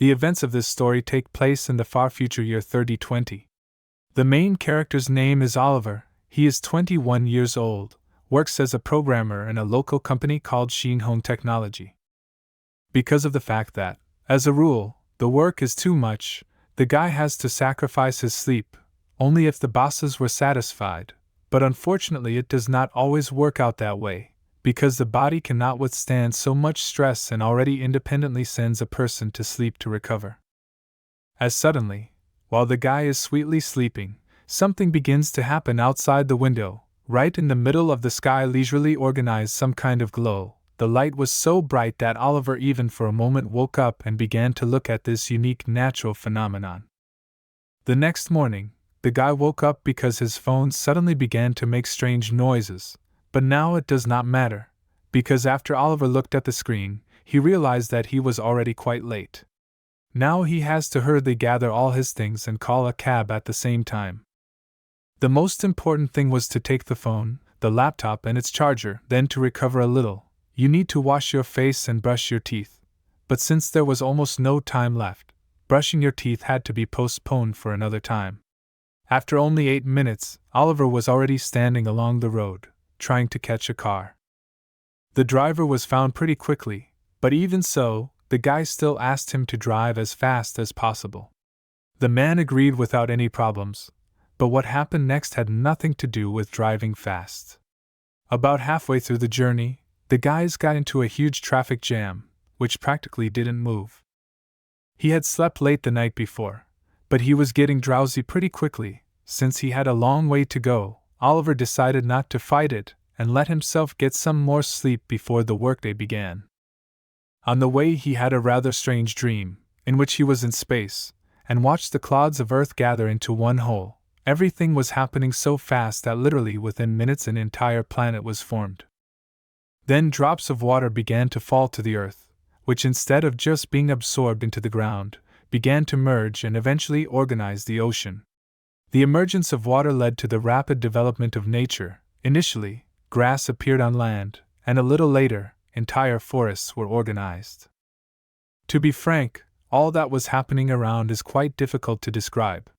The events of this story take place in the far future year 3020. The main character's name is Oliver. He is 21 years old, works as a programmer in a local company called Home Technology. Because of the fact that, as a rule, the work is too much, the guy has to sacrifice his sleep, only if the bosses were satisfied, but unfortunately it does not always work out that way, because the body cannot withstand so much stress and already independently sends a person to sleep to recover. As suddenly, while the guy is sweetly sleeping, something begins to happen outside the window, right in the middle of the sky leisurely organized some kind of glow. The light was so bright that Oliver even for a moment woke up and began to look at this unique natural phenomenon. The next morning, the guy woke up because his phone suddenly began to make strange noises, but now it does not matter, because after Oliver looked at the screen, he realized that he was already quite late. Now he has to hurriedly gather all his things and call a cab at the same time. The most important thing was to take the phone, the laptop and its charger, then to recover a little. You need to wash your face and brush your teeth. But since there was almost no time left, brushing your teeth had to be postponed for another time. After only 8 minutes, Oliver was already standing along the road, trying to catch a car. The driver was found pretty quickly, but even so, the guy still asked him to drive as fast as possible. The man agreed without any problems, but what happened next had nothing to do with driving fast. About halfway through the journey, the guys got into a huge traffic jam, which practically didn't move. He had slept late the night before, but he was getting drowsy pretty quickly. Since he had a long way to go, Oliver decided not to fight it and let himself get some more sleep before the workday began. On the way he had a rather strange dream, in which he was in space, and watched the clods of Earth gather into one whole. Everything was happening so fast that literally within minutes an entire planet was formed. Then drops of water began to fall to the earth, which instead of just being absorbed into the ground, began to merge and eventually organize the ocean. The emergence of water led to the rapid development of nature. Initially, grass appeared on land, and a little later, entire forests were organized. To be frank, all that was happening around is quite difficult to describe.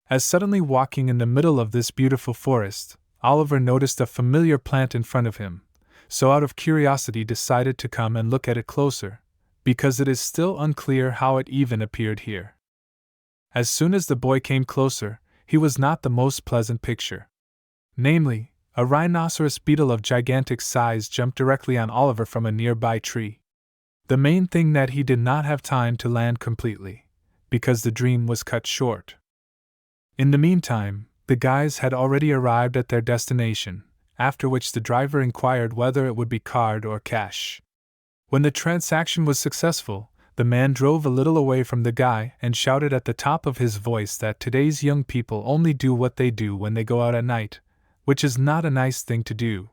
As suddenly walking in the middle of this beautiful forest, Oliver noticed a familiar plant in front of him, so out of curiosity decided to come and look at it closer, because it is still unclear how it even appeared here. As soon as the boy came closer, he was not the most pleasant picture. Namely, a rhinoceros beetle of gigantic size jumped directly on Oliver from a nearby tree. The main thing that he did not have time to land completely, because the dream was cut short. In the meantime, the guys had already arrived at their destination, after which the driver inquired whether it would be card or cash. When the transaction was successful, the man drove a little away from the guy and shouted at the top of his voice that today's young people only do what they do when they go out at night, which is not a nice thing to do.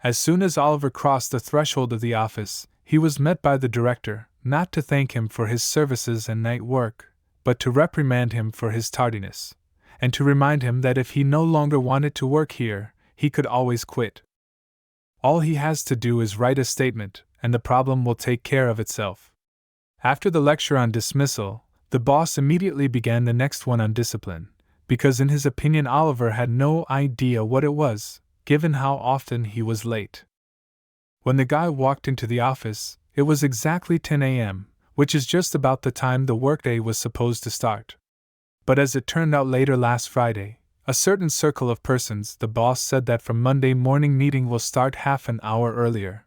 As soon as Oliver crossed the threshold of the office, he was met by the director, not to thank him for his services and night work, but to reprimand him for his tardiness, and to remind him that if he no longer wanted to work here, he could always quit. All he has to do is write a statement, and the problem will take care of itself. After the lecture on dismissal, the boss immediately began the next one on discipline, because in his opinion Oliver had no idea what it was, given how often he was late. When the guy walked into the office, it was exactly 10 a.m., which is just about the time the workday was supposed to start. But as it turned out later last Friday, a certain circle of persons, the boss said that from Monday morning meeting will start half an hour earlier.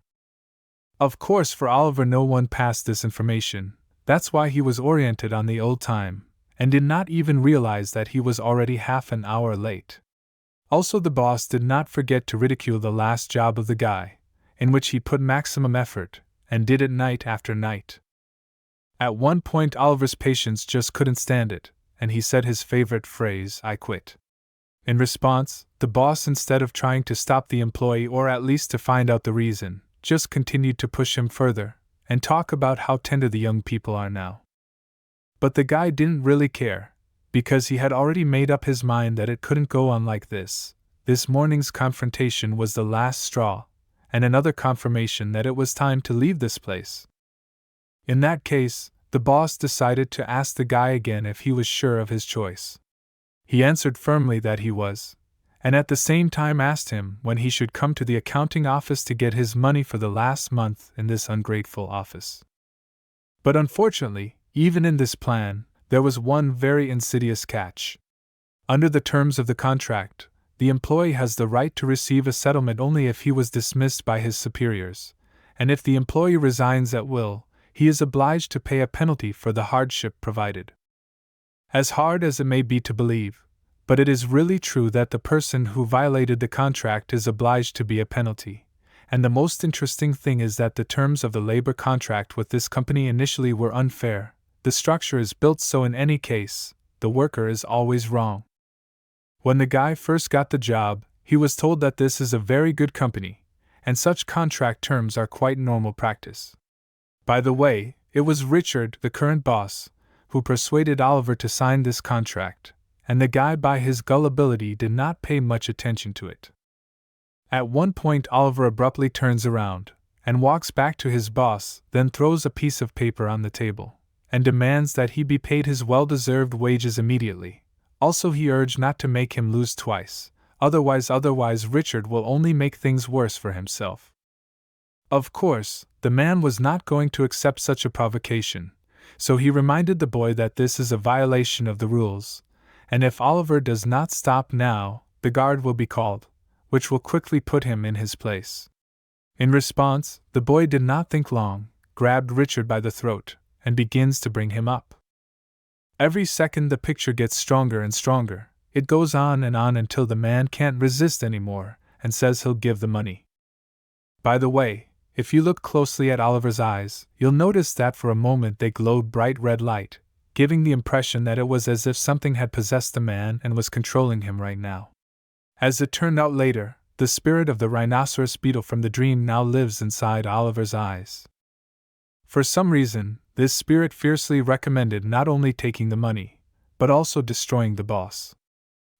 Of course for Oliver no one passed this information, that's why he was oriented on the old time, and did not even realize that he was already half an hour late. Also the boss did not forget to ridicule the last job of the guy, in which he put maximum effort, and did it night after night. At one point Oliver's patience just couldn't stand it, and he said his favorite phrase, "I quit." In response, the boss, instead of trying to stop the employee or at least to find out the reason, just continued to push him further, and talk about how tender the young people are now. But the guy didn't really care, because he had already made up his mind that it couldn't go on like this. This morning's confrontation was the last straw, and another confirmation that it was time to leave this place. In that case, the boss decided to ask the guy again if he was sure of his choice. He answered firmly that he was, and at the same time asked him when he should come to the accounting office to get his money for the last month in this ungrateful office. But unfortunately, even in this plan, there was one very insidious catch. Under the terms of the contract, the employee has the right to receive a settlement only if he was dismissed by his superiors, and if the employee resigns at will, he is obliged to pay a penalty for the hardship provided. As hard as it may be to believe, but it is really true that the person who violated the contract is obliged to pay a penalty, and the most interesting thing is that the terms of the labor contract with this company initially were unfair. The structure is built so in any case, the worker is always wrong. When the guy first got the job, he was told that this is a very good company, and such contract terms are quite normal practice. By the way, it was Richard, the current boss, who persuaded Oliver to sign this contract, and the guy by his gullibility did not pay much attention to it. At one point Oliver abruptly turns around, and walks back to his boss, then throws a piece of paper on the table, and demands that he be paid his well-deserved wages immediately. Also he urged not to make him lose twice, otherwise Richard will only make things worse for himself. Of course, the man was not going to accept such a provocation, so he reminded the boy that this is a violation of the rules, and if Oliver does not stop now, the guard will be called, which will quickly put him in his place. In response, the boy did not think long, grabbed Richard by the throat, and begins to bring him up. Every second the picture gets stronger and stronger. It goes on and on until the man can't resist anymore, and says he'll give the money. By the way, if you look closely at Oliver's eyes, you'll notice that for a moment they glowed bright red light, giving the impression that it was as if something had possessed the man and was controlling him right now. As it turned out later, the spirit of the rhinoceros beetle from the dream now lives inside Oliver's eyes. For some reason, this spirit fiercely recommended not only taking the money, but also destroying the boss.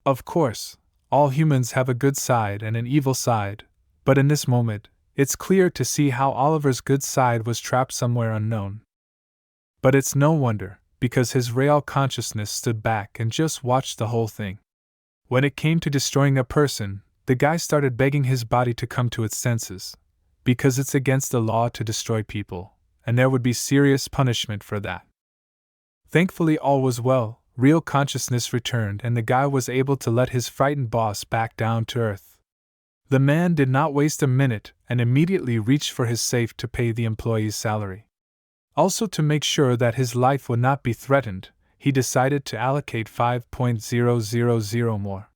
Of course, all humans have a good side and an evil side, but in this moment, it's clear to see how Oliver's good side was trapped somewhere unknown. But it's no wonder, because his real consciousness stood back and just watched the whole thing. When it came to destroying a person, the guy started begging his body to come to its senses, because it's against the law to destroy people, and there would be serious punishment for that. Thankfully all was well, real consciousness returned and the guy was able to let his frightened boss back down to earth. The man did not waste a minute and immediately reached for his safe to pay the employee's salary. Also, to make sure that his life would not be threatened, he decided to allocate 5,000 more.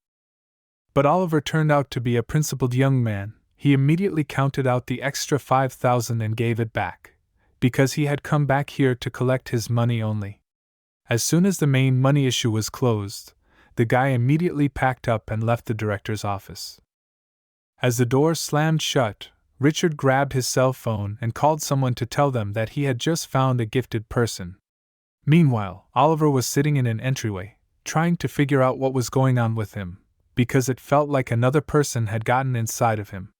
But Oliver turned out to be a principled young man. He immediately counted out the extra 5,000 and gave it back, because he had come back here to collect his money only. As soon as the main money issue was closed, the guy immediately packed up and left the director's office. As the door slammed shut, Richard grabbed his cell phone and called someone to tell them that he had just found a gifted person. Meanwhile, Oliver was sitting in an entryway, trying to figure out what was going on with him, because it felt like another person had gotten inside of him.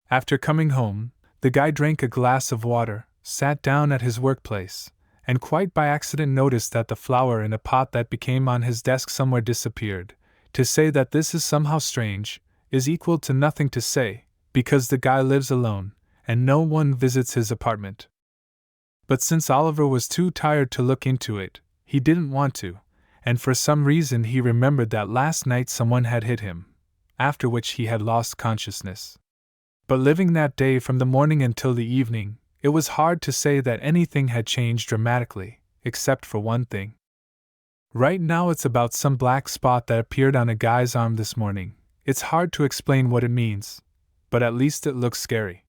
After coming home, the guy drank a glass of water, sat down at his workplace, and quite by accident noticed that the flower in a pot that became on his desk somewhere disappeared. To say that this is somehow strange is equal to nothing to say, because the guy lives alone, and no one visits his apartment. But since Oliver was too tired to look into it, he didn't want to, and for some reason he remembered that last night someone had hit him, after which he had lost consciousness. But living that day from the morning until the evening, it was hard to say that anything had changed dramatically, except for one thing. Right now it's about some black spot that appeared on a guy's arm this morning. It's hard to explain what it means, but at least it looks scary.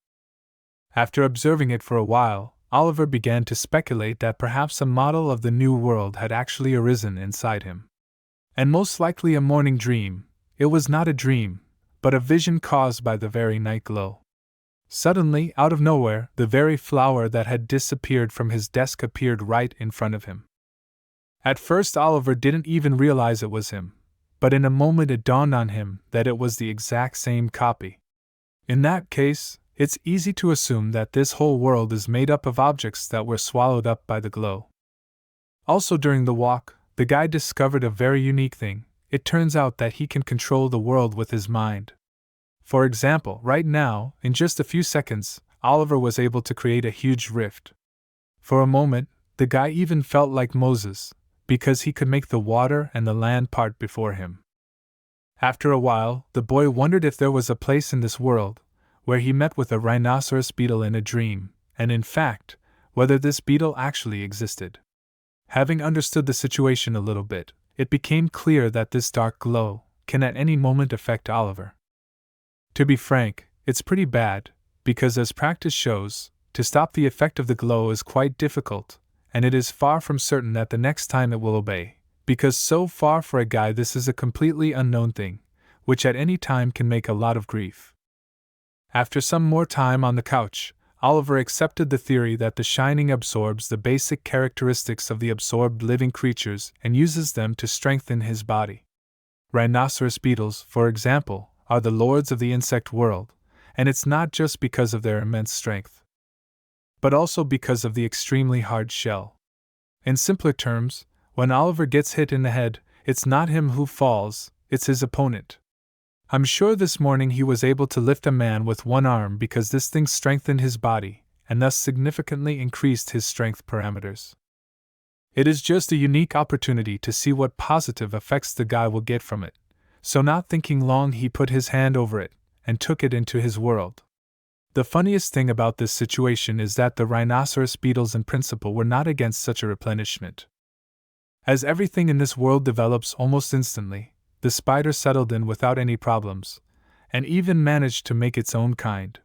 After observing it for a while, Oliver began to speculate that perhaps a model of the new world had actually arisen inside him. And most likely a morning dream. It was not a dream, but a vision caused by the very night glow. Suddenly, out of nowhere, the very flower that had disappeared from his desk appeared right in front of him. At first Oliver didn't even realize it was him, but in a moment it dawned on him that it was the exact same copy. In that case, it's easy to assume that this whole world is made up of objects that were swallowed up by the glow. Also, during the walk, the guy discovered a very unique thing. It turns out that he can control the world with his mind. For example, right now, in just a few seconds, Oliver was able to create a huge rift. For a moment, the guy even felt like Moses, because he could make the water and the land part before him. After a while, the boy wondered if there was a place in this world where he met with a rhinoceros beetle in a dream, and in fact, whether this beetle actually existed. Having understood the situation a little bit, it became clear that this dark glow can at any moment affect Oliver. To be frank, it's pretty bad, because as practice shows, to stop the effect of the glow is quite difficult, and it is far from certain that the next time it will obey, because so far for a guy this is a completely unknown thing, which at any time can make a lot of grief. After some more time on the couch, Oliver accepted the theory that the shining absorbs the basic characteristics of the absorbed living creatures and uses them to strengthen his body. Rhinoceros beetles, for example, are the lords of the insect world, and it's not just because of their immense strength, but also because of the extremely hard shell. In simpler terms, when Oliver gets hit in the head, it's not him who falls, it's his opponent. I'm sure this morning he was able to lift a man with one arm because this thing strengthened his body, and thus significantly increased his strength parameters. It is just a unique opportunity to see what positive effects the guy will get from it, so not thinking long he put his hand over it, and took it into his world. The funniest thing about this situation is that the rhinoceros beetles in principle were not against such a replenishment. As everything in this world develops almost instantly, the spider settled in without any problems, and even managed to make its own kind.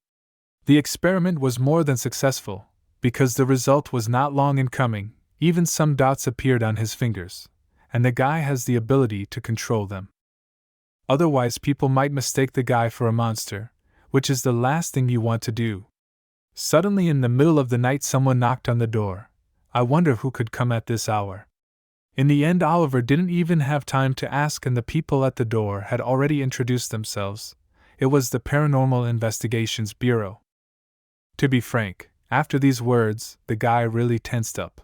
The experiment was more than successful, because the result was not long in coming. Even some dots appeared on his fingers, and the guy has the ability to control them. Otherwise, people might mistake the guy for a monster, which is the last thing you want to do. Suddenly, in the middle of the night, someone knocked on the door. I wonder who could come at this hour. In the end, Oliver didn't even have time to ask, and the people at the door had already introduced themselves. It was the Paranormal Investigations Bureau. To be frank, after these words, the guy really tensed up.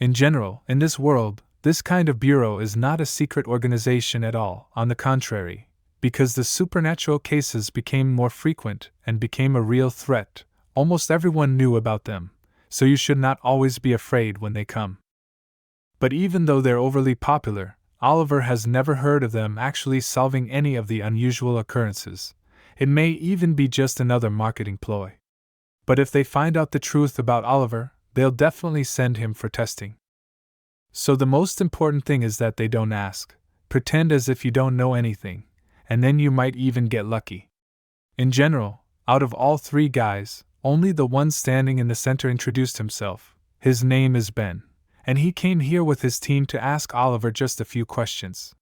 In general, in this world, this kind of bureau is not a secret organization at all, on the contrary, because the supernatural cases became more frequent and became a real threat. Almost everyone knew about them, so you should not always be afraid when they come. But even though they're overly popular, Oliver has never heard of them actually solving any of the unusual occurrences. It may even be just another marketing ploy. But if they find out the truth about Oliver, they'll definitely send him for testing. So the most important thing is that they don't ask. Pretend as if you don't know anything, and then you might even get lucky. In general, out of all three guys, only the one standing in the center introduced himself. His name is Ben, and he came here with his team to ask Oliver just a few questions.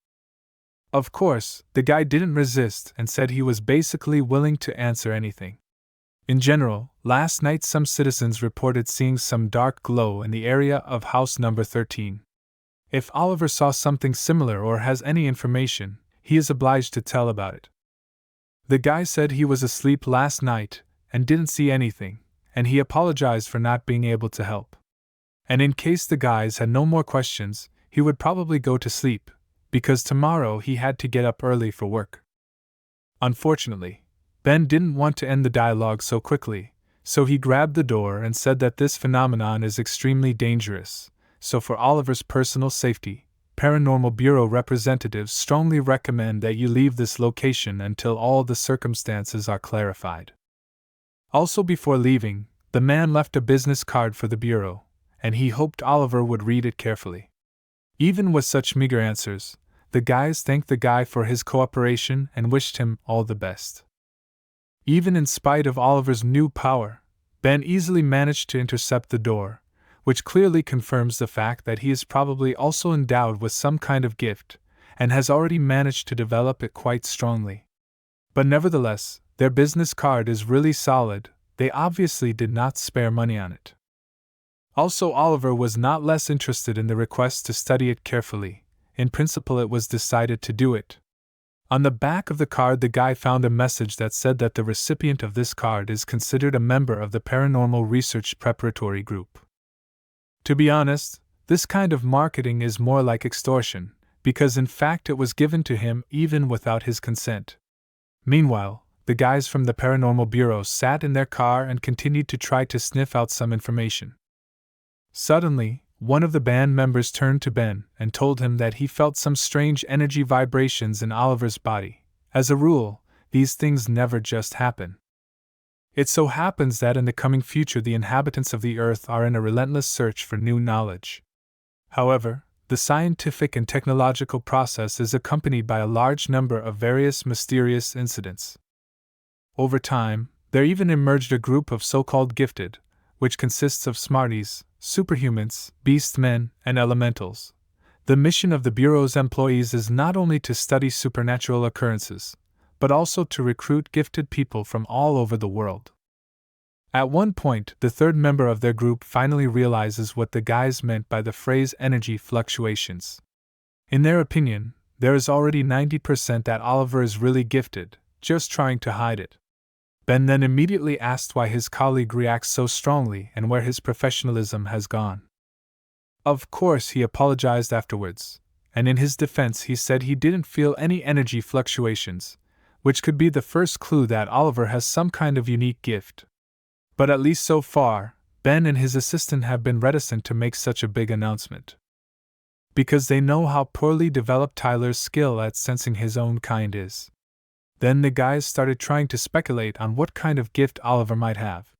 Of course, the guy didn't resist and said he was basically willing to answer anything. In general, last night some citizens reported seeing some dark glow in the area of house number 13. If Oliver saw something similar or has any information, he is obliged to tell about it. The guy said he was asleep last night and didn't see anything, and he apologized for not being able to help. And in case the guys had no more questions, he would probably go to sleep, because tomorrow he had to get up early for work. Unfortunately, Ben didn't want to end the dialogue so quickly, so he grabbed the door and said that this phenomenon is extremely dangerous, so for Oliver's personal safety, Paranormal Bureau representatives strongly recommend that you leave this location until all the circumstances are clarified. Also, before leaving, the man left a business card for the Bureau, and he hoped Oliver would read it carefully. Even with such meager answers, the guys thanked the guy for his cooperation and wished him all the best. Even in spite of Oliver's new power, Ben easily managed to intercept the door, which clearly confirms the fact that he is probably also endowed with some kind of gift, and has already managed to develop it quite strongly. But nevertheless, their business card is really solid. They obviously did not spare money on it. Also, Oliver was not less interested in the request to study it carefully. In principle, it was decided to do it. On the back of the card, the guy found a message that said that the recipient of this card is considered a member of the Paranormal Research Preparatory Group. To be honest, this kind of marketing is more like extortion, because in fact it was given to him even without his consent. Meanwhile, the guys from the Paranormal Bureau sat in their car and continued to try to sniff out some information. Suddenly, one of the band members turned to Ben and told him that he felt some strange energy vibrations in Oliver's body. As a rule, these things never just happen. It so happens that in the coming future the inhabitants of the Earth are in a relentless search for new knowledge. However, the scientific and technological process is accompanied by a large number of various mysterious incidents. Over time, there even emerged a group of so-called gifted, which consists of smarties, superhumans, beastmen, and elementals. The mission of the Bureau's employees is not only to study supernatural occurrences, but also to recruit gifted people from all over the world. At one point, the third member of their group finally realizes what the guys meant by the phrase energy fluctuations. In their opinion, there is already 90% that Oliver is really gifted, just trying to hide it. Ben then immediately asked why his colleague reacts so strongly and where his professionalism has gone. Of course, he apologized afterwards, and in his defense he said he didn't feel any energy fluctuations, which could be the first clue that Oliver has some kind of unique gift. But at least so far, Ben and his assistant have been reticent to make such a big announcement. Because they know how poorly developed Tyler's skill at sensing his own kind is. Then the guys started trying to speculate on what kind of gift Oliver might have.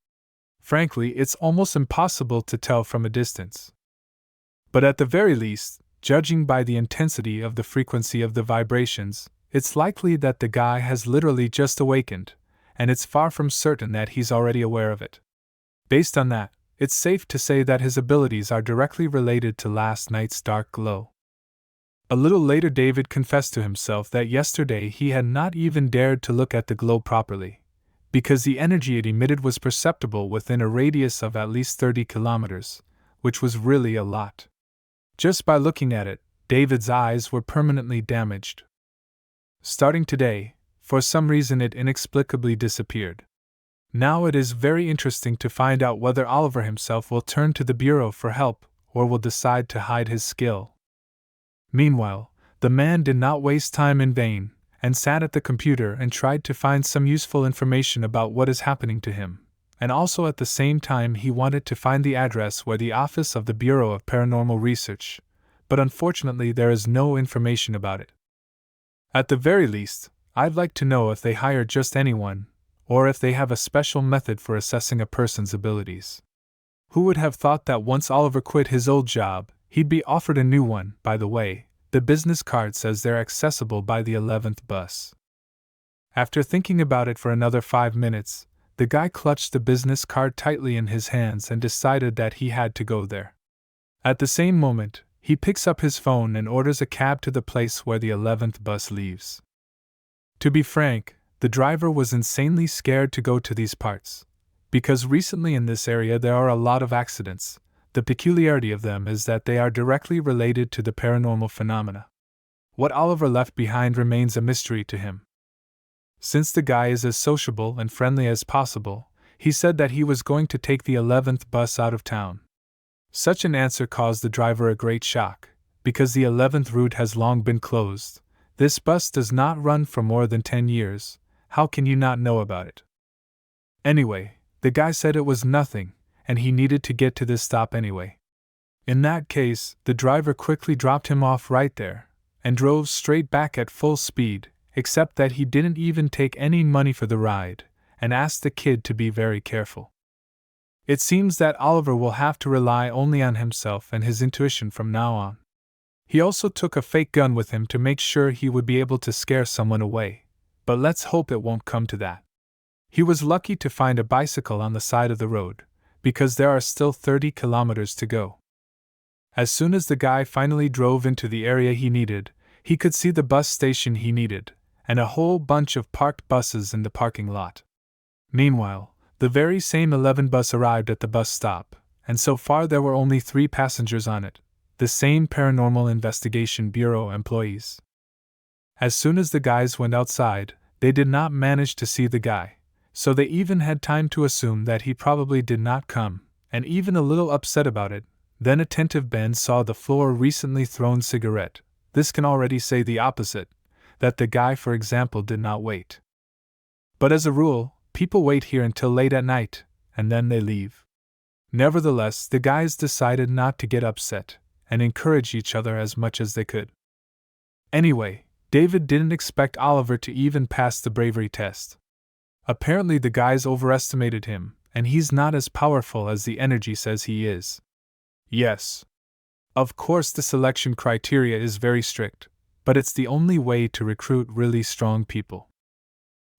Frankly, it's almost impossible to tell from a distance. But at the very least, judging by the intensity of the frequency of the vibrations, it's likely that the guy has literally just awakened, and it's far from certain that he's already aware of it. Based on that, it's safe to say that his abilities are directly related to last night's dark glow. A little later, David confessed to himself that yesterday he had not even dared to look at the glow properly, because the energy it emitted was perceptible within a radius of at least 30 kilometers, which was really a lot. Just by looking at it, David's eyes were permanently damaged. Starting today, for some reason it inexplicably disappeared. Now it is very interesting to find out whether Oliver himself will turn to the Bureau for help or will decide to hide his skill. Meanwhile, the man did not waste time in vain, and sat at the computer and tried to find some useful information about what is happening to him, and also at the same time he wanted to find the address where the office of the Bureau of Paranormal Research, but unfortunately there is no information about it. At the very least, I'd like to know if they hire just anyone, or if they have a special method for assessing a person's abilities. Who would have thought that once Oliver quit his old job, he'd be offered a new one? By the way, the business card says they're accessible by the 11th bus. After thinking about it for another 5 minutes, the guy clutched the business card tightly in his hands and decided that he had to go there. At the same moment, he picks up his phone and orders a cab to the place where the 11th bus leaves. To be frank, the driver was insanely scared to go to these parts, because recently in this area there are a lot of accidents. The peculiarity of them is that they are directly related to the paranormal phenomena. What Oliver left behind remains a mystery to him. Since the guy is as sociable and friendly as possible, he said that he was going to take the 11th bus out of town. Such an answer caused the driver a great shock, because the 11th route has long been closed. This bus does not run for more than 10 years, how can you not know about it? Anyway, the guy said it was nothing, and he needed to get to this stop anyway. In that case, the driver quickly dropped him off right there, and drove straight back at full speed, except that he didn't even take any money for the ride, and asked the kid to be very careful. It seems that Oliver will have to rely only on himself and his intuition from now on. He also took a fake gun with him to make sure he would be able to scare someone away, but let's hope it won't come to that. He was lucky to find a bicycle on the side of the road, because there are still 30 kilometers to go. As soon as the guy finally drove into the area he needed, he could see the bus station he needed, and a whole bunch of parked buses in the parking lot. Meanwhile, the very same 11 bus arrived at the bus stop, and so far there were only 3 passengers on it, the same Paranormal Investigation Bureau employees. As soon as the guys went outside, they did not manage to see the guy, so they even had time to assume that he probably did not come, and even a little upset about it, Then attentive Ben saw the floor recently thrown cigarette. This can already say the opposite, that the guy, for example, did not wait. But as a rule, people wait here until late at night, and then they leave. Nevertheless, the guys decided not to get upset, and encourage each other as much as they could. Anyway, David didn't expect Oliver to even pass the bravery test. Apparently the guys overestimated him, and he's not as powerful as the energy says he is. Yes. Of course the selection criteria is very strict, but it's the only way to recruit really strong people.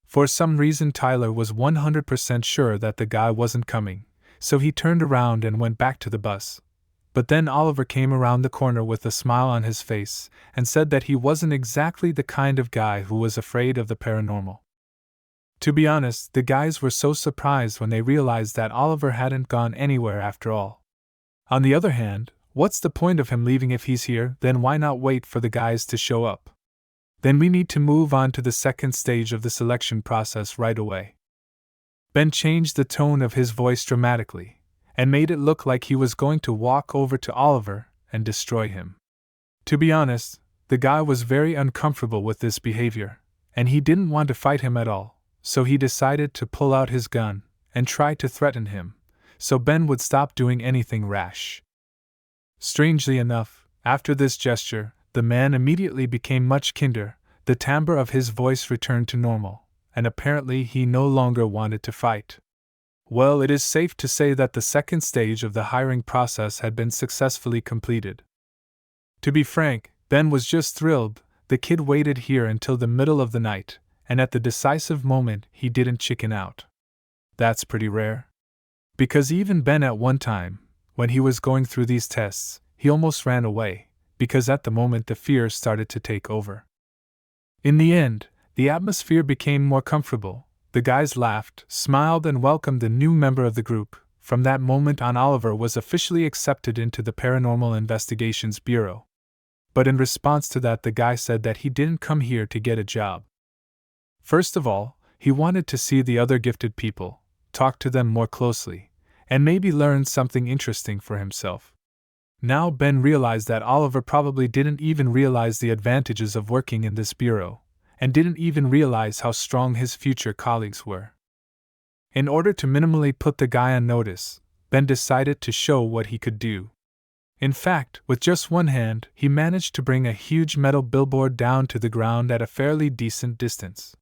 For some reason Tyler was 100% sure that the guy wasn't coming, so he turned around and went back to the bus. But then Oliver came around the corner with a smile on his face and said that he wasn't exactly the kind of guy who was afraid of the paranormal. To be honest, the guys were so surprised when they realized that Oliver hadn't gone anywhere after all. On the other hand, what's the point of him leaving if he's here? Then why not wait for the guys to show up? Then we need to move on to the second stage of the selection process right away. Ben changed the tone of his voice dramatically, and made it look like he was going to walk over to Oliver and destroy him. To be honest, the guy was very uncomfortable with this behavior, and he didn't want to fight him at all, so he decided to pull out his gun and try to threaten him, so Ben would stop doing anything rash. Strangely enough, after this gesture, the man immediately became much kinder, the timbre of his voice returned to normal, and apparently he no longer wanted to fight. Well, it is safe to say that the second stage of the hiring process had been successfully completed. To be frank, Ben was just thrilled. The kid waited here until the middle of the night, and at the decisive moment he didn't chicken out. That's pretty rare. Because even Ben at one time, when he was going through these tests, he almost ran away, because at the moment the fear started to take over. In the end, the atmosphere became more comfortable. The guys laughed, smiled, and welcomed the new member of the group. From that moment on, Oliver was officially accepted into the Paranormal Investigations Bureau. But in response to that, the guy said that he didn't come here to get a job. First of all, he wanted to see the other gifted people, talk to them more closely, and maybe learn something interesting for himself. Now Ben realized that Oliver probably didn't even realize the advantages of working in this bureau, and didn't even realize how strong his future colleagues were. In order to minimally put the guy on notice, Ben decided to show what he could do. In fact, with just one hand, he managed to bring a huge metal billboard down to the ground at a fairly decent distance.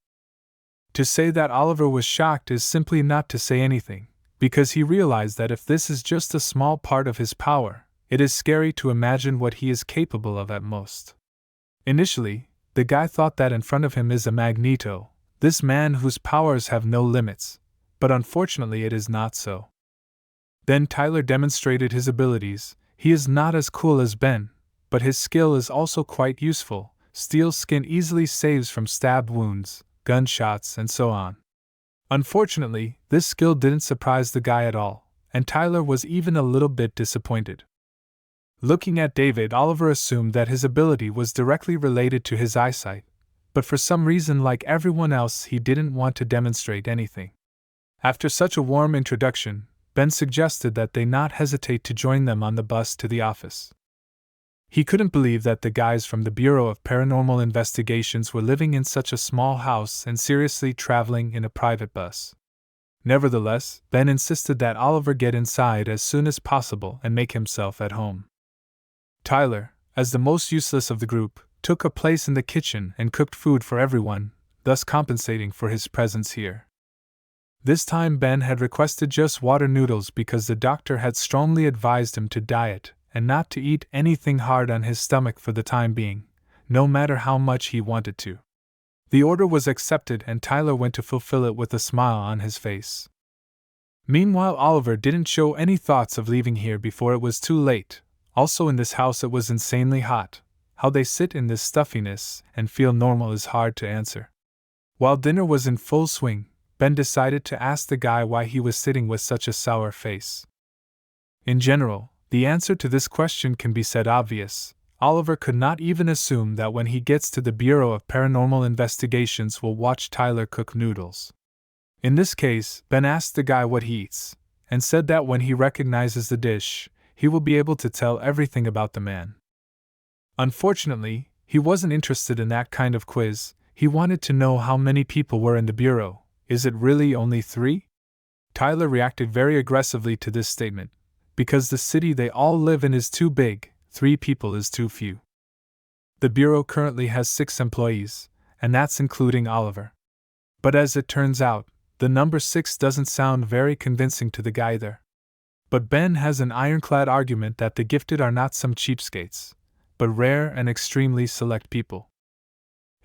To say that Oliver was shocked is simply not to say anything, because he realized that if this is just a small part of his power, it is scary to imagine what he is capable of at most. Initially, the guy thought that in front of him is a Magneto, this man whose powers have no limits, but unfortunately it is not so. Then Tyler demonstrated his abilities. He is not as cool as Ben, but his skill is also quite useful. Steel skin easily saves from stab wounds, gunshots, and so on. Unfortunately, this skill didn't surprise the guy at all, and Tyler was even a little bit disappointed. Looking at David, Oliver assumed that his ability was directly related to his eyesight, but for some reason, like everyone else, he didn't want to demonstrate anything. After such a warm introduction, Ben suggested that they not hesitate to join them on the bus to the office. He couldn't believe that the guys from the Bureau of Paranormal Investigations were living in such a small house and seriously traveling in a private bus. Nevertheless, Ben insisted that Oliver get inside as soon as possible and make himself at home. Tyler, as the most useless of the group, took a place in the kitchen and cooked food for everyone, thus compensating for his presence here. This time Ben had requested just water noodles because the doctor had strongly advised him to diet and not to eat anything hard on his stomach for the time being, no matter how much he wanted to. The order was accepted and Tyler went to fulfill it with a smile on his face. Meanwhile, Oliver didn't show any thoughts of leaving here before it was too late. Also, in this house it was insanely hot. How they sit in this stuffiness and feel normal is hard to answer. While dinner was in full swing, Ben decided to ask the guy why he was sitting with such a sour face. In general, the answer to this question can be said obvious. Oliver could not even assume that when he gets to the Bureau of Paranormal Investigations will watch Tyler cook noodles. In this case, Ben asked the guy what he eats, and said that when he recognizes the dish, he will be able to tell everything about the man. Unfortunately, he wasn't interested in that kind of quiz. He wanted to know how many people were in the bureau. Is it really only 3? Tyler reacted very aggressively to this statement. Because the city they all live in is too big, 3 people is too few. The bureau currently has 6 employees, and that's including Oliver. But as it turns out, the number 6 doesn't sound very convincing to the guy there. But Ben has an ironclad argument that the gifted are not some cheapskates, but rare and extremely select people.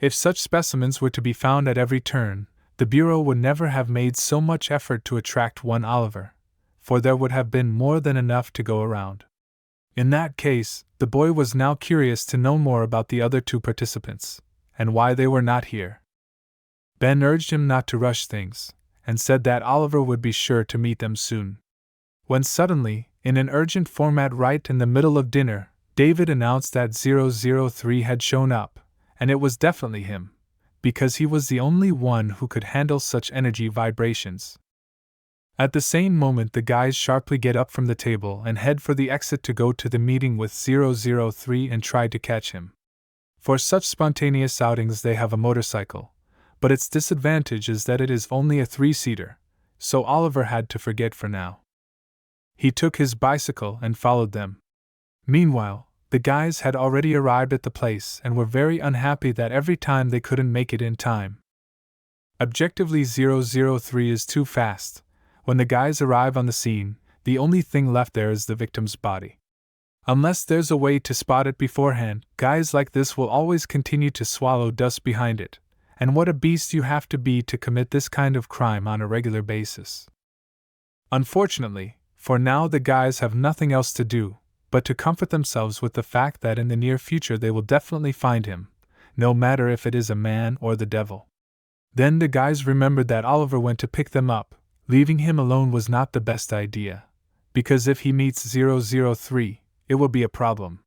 If such specimens were to be found at every turn, the bureau would never have made so much effort to attract one Oliver, for there would have been more than enough to go around. In that case, the boy was now curious to know more about the other 2 participants, and why they were not here. Ben urged him not to rush things, and said that Oliver would be sure to meet them soon. When suddenly, in an urgent format right in the middle of dinner, David announced that 003 had shown up, and it was definitely him, because he was the only one who could handle such energy vibrations. At the same moment, the guys sharply get up from the table and head for the exit to go to the meeting with 003 and try to catch him. For such spontaneous outings they have a motorcycle, but its disadvantage is that it is only a 3-seater, so Oliver had to forget for now. He took his bicycle and followed them. Meanwhile, the guys had already arrived at the place and were very unhappy that every time they couldn't make it in time. Objectively, 003 is too fast. When the guys arrive on the scene, the only thing left there is the victim's body. Unless there's a way to spot it beforehand, guys like this will always continue to swallow dust behind it. And what a beast you have to be to commit this kind of crime on a regular basis. Unfortunately, for now the guys have nothing else to do but to comfort themselves with the fact that in the near future they will definitely find him, no matter if it is a man or the devil. Then the guys remembered that Oliver went to pick them up. Leaving him alone was not the best idea, because if he meets 003, it will be a problem.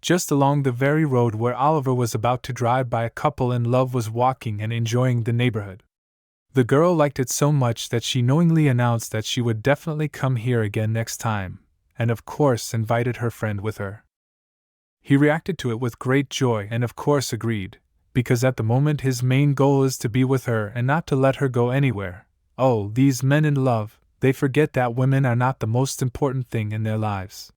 Just along the very road where Oliver was about to drive by, a couple in love was walking and enjoying the neighborhood. The girl liked it so much that she knowingly announced that she would definitely come here again next time, and of course invited her friend with her. He reacted to it with great joy and of course agreed, because at the moment his main goal is to be with her and not to let her go anywhere. Oh, these men in love, they forget that women are not the most important thing in their lives.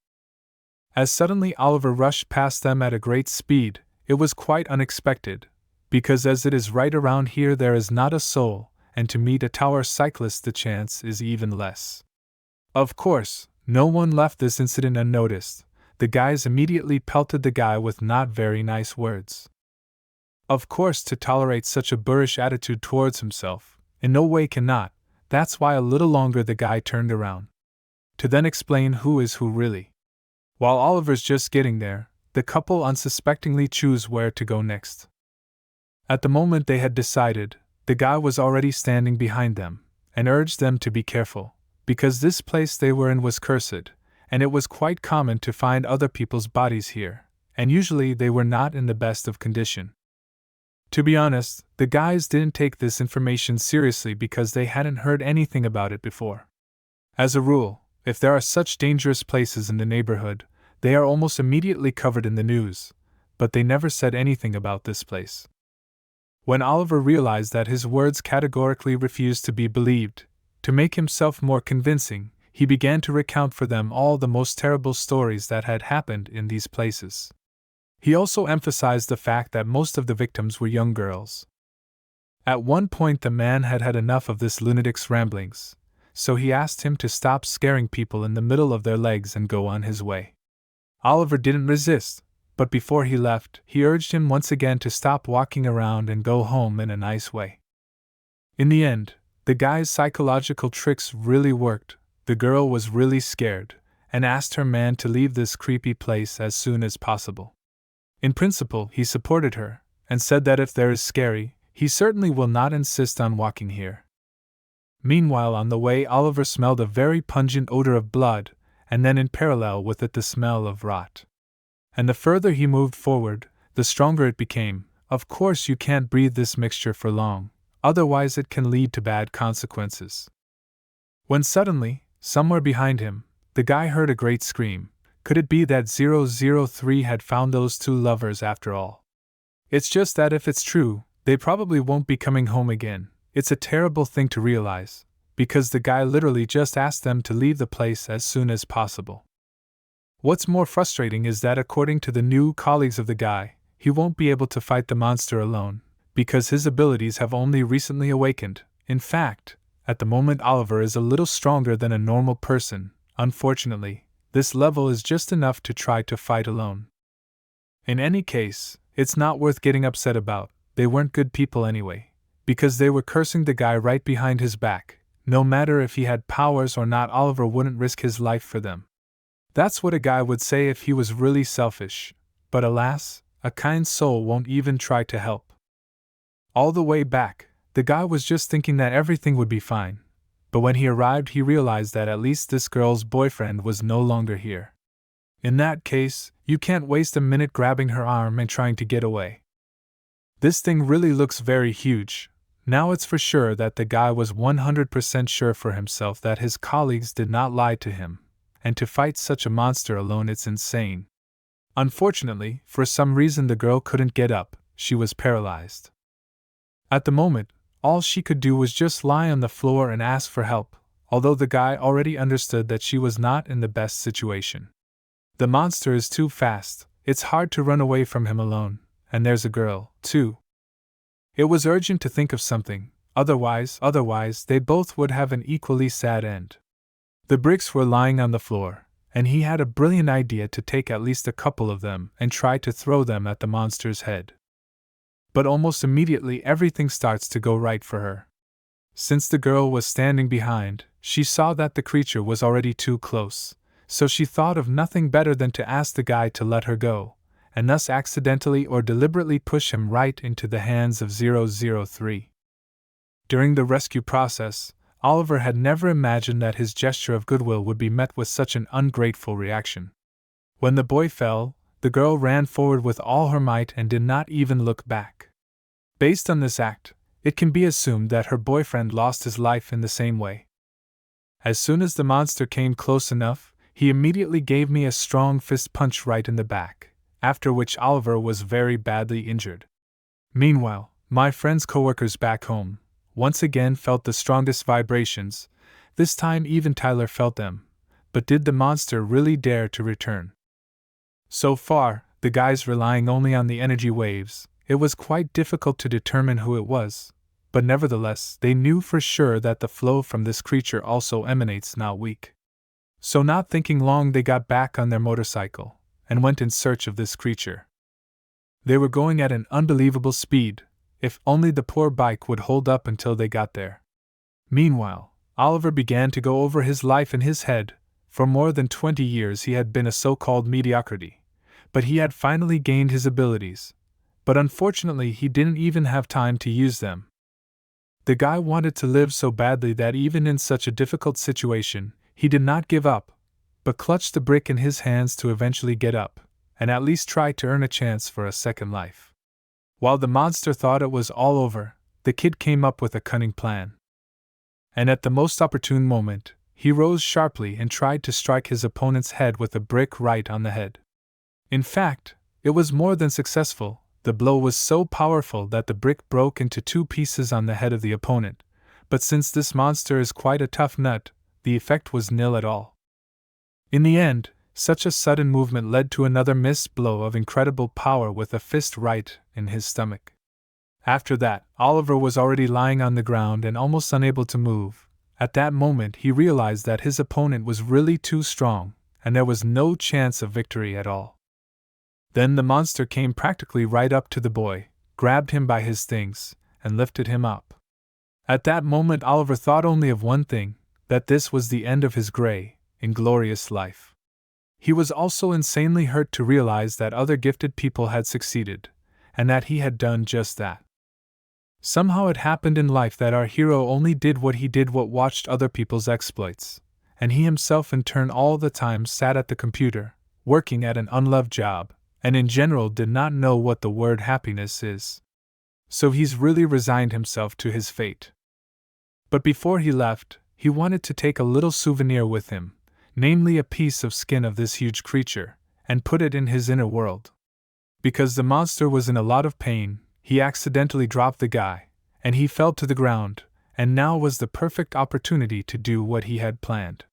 As suddenly Oliver rushed past them at a great speed, it was quite unexpected, because as it is right around here there is not a soul, and to meet a tower cyclist the chance is even less. Of course, no one left this incident unnoticed. The guys immediately pelted the guy with not very nice words. Of course, to tolerate such a boorish attitude towards himself, in no way cannot. That's why a little longer the guy turned around, to then explain who is who really. While Oliver's just getting there, the couple unsuspectingly choose where to go next. At the moment they had decided, the guy was already standing behind them, and urged them to be careful, because this place they were in was cursed, and it was quite common to find other people's bodies here, and usually they were not in the best of condition. To be honest, the guys didn't take this information seriously because they hadn't heard anything about it before. As a rule, if there are such dangerous places in the neighborhood, they are almost immediately covered in the news, but they never said anything about this place. When Oliver realized that his words categorically refused to be believed, to make himself more convincing, he began to recount for them all the most terrible stories that had happened in these places. He also emphasized the fact that most of the victims were young girls. At one point the man had had enough of this lunatic's ramblings, so he asked him to stop scaring people in the middle of their legs and go on his way. Oliver didn't resist, but before he left, he urged him once again to stop walking around and go home in a nice way. In the end, the guy's psychological tricks really worked. The girl was really scared, and asked her man to leave this creepy place as soon as possible. In principle, he supported her, and said that if there is scary, he certainly will not insist on walking here. Meanwhile, on the way, Oliver smelled a very pungent odor of blood, and then in parallel with it the smell of rot. And the further he moved forward, the stronger it became. Of course you can't breathe this mixture for long, otherwise it can lead to bad consequences. When suddenly, somewhere behind him, the guy heard a great scream. Could it be that 003 had found those two lovers after all? It's just that if it's true, they probably won't be coming home again. It's a terrible thing to realize, because the guy literally just asked them to leave the place as soon as possible. What's more frustrating is that according to the new colleagues of the guy, he won't be able to fight the monster alone, because his abilities have only recently awakened. In fact, at the moment Oliver is a little stronger than a normal person. Unfortunately, this level is just enough to try to fight alone. In any case, it's not worth getting upset about. They weren't good people anyway, because they were cursing the guy right behind his back. No matter if he had powers or not, Oliver wouldn't risk his life for them. That's what a guy would say if he was really selfish, but alas, a kind soul won't even try to help. All the way back, the guy was just thinking that everything would be fine, but when he arrived he realized that at least this girl's boyfriend was no longer here. In that case, you can't waste a minute grabbing her arm and trying to get away. This thing really looks very huge. Now it's for sure that the guy was 100% sure for himself that his colleagues did not lie to him. And to fight such a monster alone, it's insane. Unfortunately, for some reason the girl couldn't get up, she was paralyzed. At the moment, all she could do was just lie on the floor and ask for help, although the guy already understood that she was not in the best situation. The monster is too fast, it's hard to run away from him alone, and there's a girl, too. It was urgent to think of something, otherwise they both would have an equally sad end. The bricks were lying on the floor, and he had a brilliant idea to take at least a couple of them and try to throw them at the monster's head. But almost immediately everything starts to go right for her. Since the girl was standing behind, she saw that the creature was already too close, so she thought of nothing better than to ask the guy to let her go, and thus accidentally or deliberately push him right into the hands of 003. During the rescue process, Oliver had never imagined that his gesture of goodwill would be met with such an ungrateful reaction. When the boy fell, the girl ran forward with all her might and did not even look back. Based on this act, it can be assumed that her boyfriend lost his life in the same way. As soon as the monster came close enough, he immediately gave me a strong fist punch right in the back, after which Oliver was very badly injured. Meanwhile, my friend's coworkers back home once again felt the strongest vibrations. This time even Tyler felt them. But did the monster really dare to return? So far, the guys relying only on the energy waves, it was quite difficult to determine who it was, but nevertheless they knew for sure that the flow from this creature also emanates not weak. So not thinking long, they got back on their motorcycle and went in search of this creature. They were going at an unbelievable speed. If only the poor bike would hold up until they got there. Meanwhile, Oliver began to go over his life in his head. For more than 20 years he had been a so-called mediocrity, but he had finally gained his abilities. But unfortunately he didn't even have time to use them. The guy wanted to live so badly that even in such a difficult situation, he did not give up, but clutched the brick in his hands to eventually get up, and at least try to earn a chance for a second life. While the monster thought it was all over, the kid came up with a cunning plan. And at the most opportune moment, he rose sharply and tried to strike his opponent's head with a brick right on the head. In fact, it was more than successful. The blow was so powerful that the brick broke into 2 pieces on the head of the opponent, but since this monster is quite a tough nut, the effect was nil at all. In the end, such a sudden movement led to another missed blow of incredible power with a fist right in his stomach. After that, Oliver was already lying on the ground and almost unable to move. At that moment he realized that his opponent was really too strong, and there was no chance of victory at all. Then the monster came practically right up to the boy, grabbed him by his things, and lifted him up. At that moment Oliver thought only of one thing, that this was the end of his gray, inglorious life. He was also insanely hurt to realize that other gifted people had succeeded, and that he had done just that. Somehow it happened in life that our hero only did what watched other people's exploits, and he himself in turn all the time sat at the computer, working at an unloved job, and in general did not know what the word happiness is. So he's really resigned himself to his fate. But before he left, he wanted to take a little souvenir with him, namely a piece of skin of this huge creature, and put it in his inner world. Because the monster was in a lot of pain, he accidentally dropped the guy, and he fell to the ground, and now was the perfect opportunity to do what he had planned.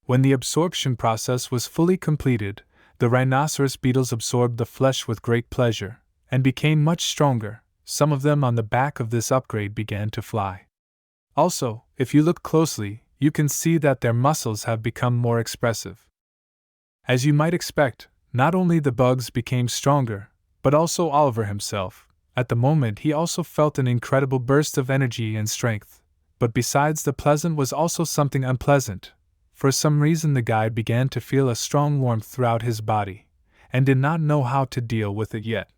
When the absorption process was fully completed, the rhinoceros beetles absorbed the flesh with great pleasure, and became much stronger. Some of them on the back of this upgrade began to fly. Also, if you look closely, you can see that their muscles have become more expressive. As you might expect, not only the bugs became stronger, but also Oliver himself. At the moment he also felt an incredible burst of energy and strength. But besides the pleasant was also something unpleasant. For some reason the guy began to feel a strong warmth throughout his body, and did not know how to deal with it yet.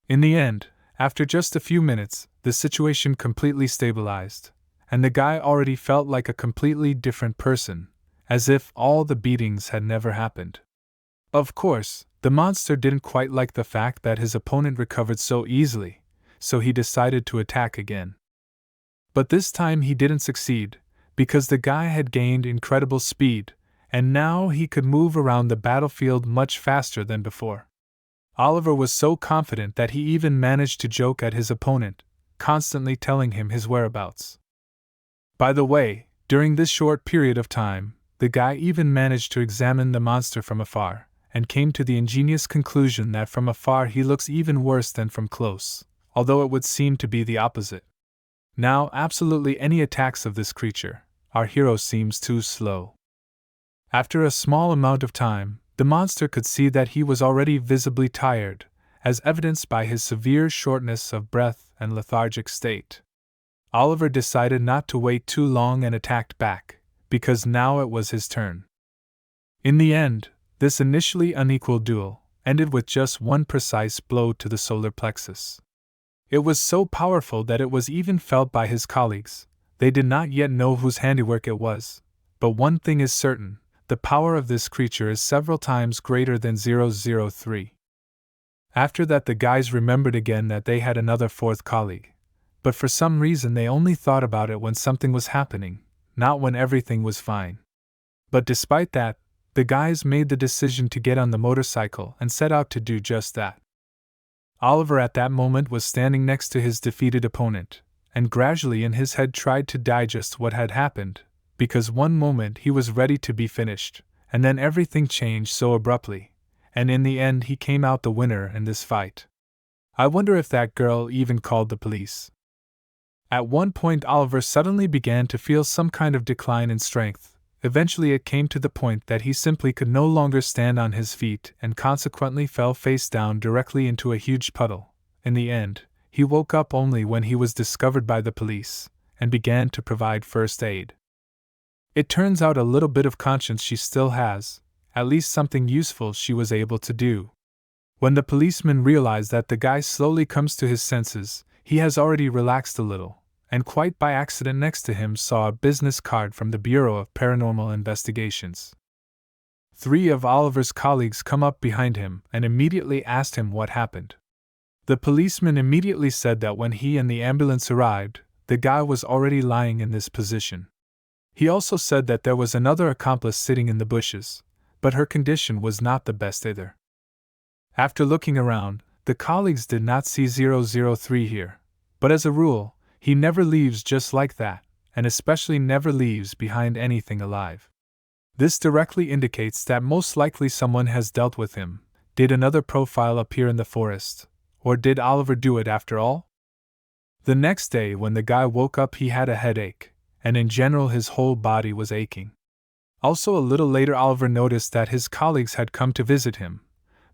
In the end, after just a few minutes, the situation completely stabilized, and the guy already felt like a completely different person, as if all the beatings had never happened. Of course, the monster didn't quite like the fact that his opponent recovered so easily, so he decided to attack again. But this time he didn't succeed, because the guy had gained incredible speed, and now he could move around the battlefield much faster than before. Oliver was so confident that he even managed to joke at his opponent, constantly telling him his whereabouts. By the way, during this short period of time, the guy even managed to examine the monster from afar, and came to the ingenious conclusion that from afar he looks even worse than from close, although it would seem to be the opposite. Now, absolutely any attacks of this creature, our hero seems too slow. After a small amount of time, the monster could see that he was already visibly tired, as evidenced by his severe shortness of breath and lethargic state. Oliver decided not to wait too long and attacked back, because now it was his turn. In the end, this initially unequal duel ended with just one precise blow to the solar plexus. It was so powerful that it was even felt by his colleagues. They did not yet know whose handiwork it was, but one thing is certain: the power of this creature is several times greater than 003. After that the guys remembered again that they had another fourth colleague, but for some reason they only thought about it when something was happening, not when everything was fine. But despite that, the guys made the decision to get on the motorcycle and set out to do just that. Oliver at that moment was standing next to his defeated opponent, and gradually in his head tried to digest what had happened, because one moment he was ready to be finished, and then everything changed so abruptly, and in the end he came out the winner in this fight. I wonder if that girl even called the police. At one point Oliver suddenly began to feel some kind of decline in strength. Eventually it came to the point that he simply could no longer stand on his feet and consequently fell face down directly into a huge puddle. In the end, he woke up only when he was discovered by the police, and began to provide first aid. It turns out a little bit of conscience she still has, at least something useful she was able to do. When the policeman realized that the guy slowly comes to his senses, he has already relaxed a little, and quite by accident next to him saw a business card from the Bureau of Paranormal Investigations. 3 of Oliver's colleagues come up behind him and immediately asked him what happened. The policeman immediately said that when he and the ambulance arrived, the guy was already lying in this position. He also said that there was another accomplice sitting in the bushes, but her condition was not the best either. After looking around, the colleagues did not see 003 here, but as a rule, he never leaves just like that, and especially never leaves behind anything alive. This directly indicates that most likely someone has dealt with him. Did another profile appear in the forest? Or did Oliver do it after all? The next day when the guy woke up he had a headache, and in general his whole body was aching. Also a little later Oliver noticed that his colleagues had come to visit him,